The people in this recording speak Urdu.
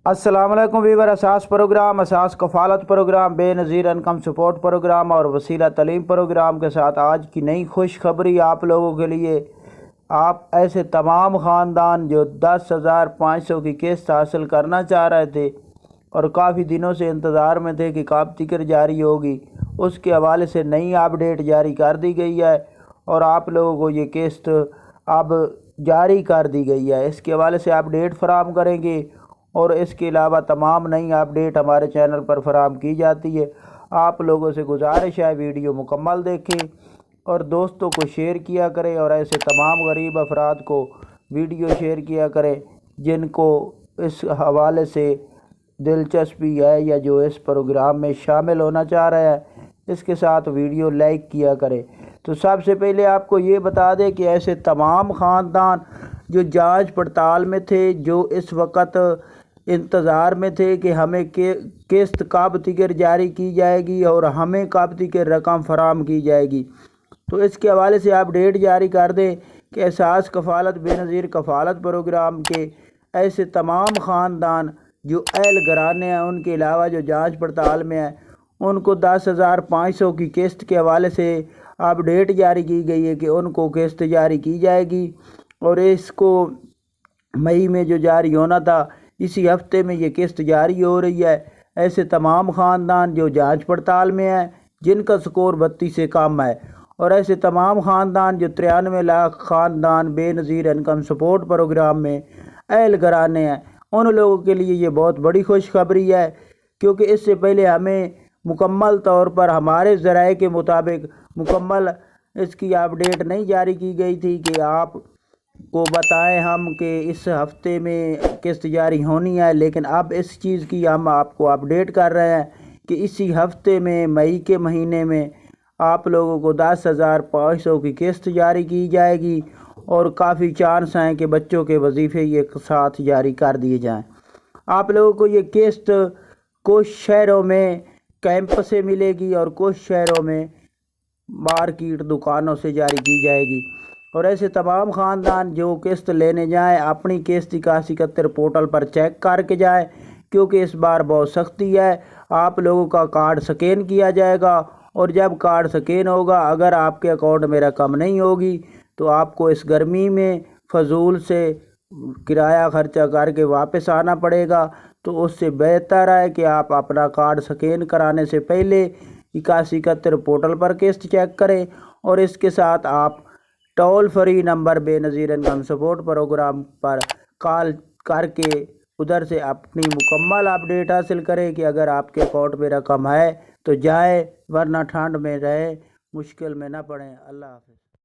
السلام علیکم ویور، اساس پروگرام، اساس کفالت پروگرام، بے نظیر انکم سپورٹ پروگرام اور وسیلہ تعلیم پروگرام کے ساتھ آج کی نئی خوشخبری آپ لوگوں کے لیے۔ آپ ایسے تمام خاندان جو 10,500 کی قسط حاصل کرنا چاہ رہے تھے اور کافی دنوں سے انتظار میں تھے کہ کب تک جاری ہوگی، اس کے حوالے سے نئی اپڈیٹ جاری کر دی گئی ہے اور آپ لوگوں کو یہ قسط اب جاری کر دی گئی ہے۔ اس کے حوالے سے اپڈیٹ فراہم کریں گے اور اس کے علاوہ تمام نئی اپڈیٹ ہمارے چینل پر فراہم کی جاتی ہے۔ آپ لوگوں سے گزارش ہے ویڈیو مکمل دیکھیں اور دوستوں کو شیئر کیا کریں اور ایسے تمام غریب افراد کو ویڈیو شیئر کیا کریں جن کو اس حوالے سے دلچسپی ہے یا جو اس پروگرام میں شامل ہونا چاہ رہے ہیں۔ اس کے ساتھ ویڈیو لائک کیا کریں۔ تو سب سے پہلے آپ کو یہ بتا دیں کہ ایسے تمام خاندان جو جانچ پڑتال میں تھے، جو اس وقت انتظار میں تھے کہ ہمیں قسط کب تک جاری کی جائے گی اور ہمیں کب تک رقم فراہم کی جائے گی، تو اس کے حوالے سے اپڈیٹ جاری کر دیں کہ اساس کفالت بے نظیر کفالت پروگرام کے ایسے تمام خاندان جو اہل گھرانے ہیں، ان کے علاوہ جو جانچ پڑتال میں ہیں، ان کو 10,500 کی قسط کے حوالے سے اپڈیٹ جاری کی گئی ہے کہ ان کو قسط جاری کی جائے گی اور اس کو مئی میں جو جاری ہونا تھا اسی ہفتے میں یہ قسط جاری ہو رہی ہے۔ ایسے تمام خاندان جو جانچ پڑتال میں ہیں جن کا سکور 32 سے کم ہے اور ایسے تمام خاندان جو 93 لاکھ خاندان بے نظیر انکم سپورٹ پروگرام میں اہل گھرانے ہیں، ان لوگوں کے لیے یہ بہت بڑی خوشخبری ہے، کیونکہ اس سے پہلے ہمیں مکمل طور پر ہمارے ذرائع کے مطابق مکمل اس کی اپڈیٹ نہیں جاری کی گئی تھی کہ آپ کو بتائیں ہم کہ اس ہفتے میں قسط جاری ہونی ہے، لیکن اب اس چیز کی ہم آپ کو اپڈیٹ کر رہے ہیں کہ اسی ہفتے میں مئی کے مہینے میں آپ لوگوں کو 10,500 کی قسط جاری کی جائے گی اور کافی چانس ہیں کہ بچوں کے وظیفے ایک ساتھ جاری کر دیے جائیں۔ آپ لوگوں کو یہ قسط کچھ شہروں میں کیمپ سے ملے گی اور کچھ شہروں میں مارکیٹ دکانوں سے جاری کی جائے گی، اور ایسے تمام خاندان جو قسط لینے جائیں اپنی قسط 8171 پورٹل پر چیک کر کے جائیں، کیونکہ اس بار بہت سختی ہے۔ آپ لوگوں کا کارڈ سکین کیا جائے گا اور جب کارڈ سکین ہوگا، اگر آپ کے اکاؤنٹ میں رقم نہیں ہوگی تو آپ کو اس گرمی میں فضول سے کرایہ خرچہ کر کے واپس آنا پڑے گا۔ تو اس سے بہتر ہے کہ آپ اپنا کارڈ سکین کرانے سے پہلے 8171 پورٹل پر قسط چیک کریں اور اس کے ساتھ آپ ٹول فری نمبر بے نظیر انکم سپورٹ پروگرام پر کال کر کے ادھر سے اپنی مکمل اپڈیٹ حاصل کریں کہ اگر آپ کے اکاؤنٹ میں رقم ہے تو جائیں، ورنہ ٹھنڈ میں رہیں، مشکل میں نہ پڑیں۔ اللہ حافظ۔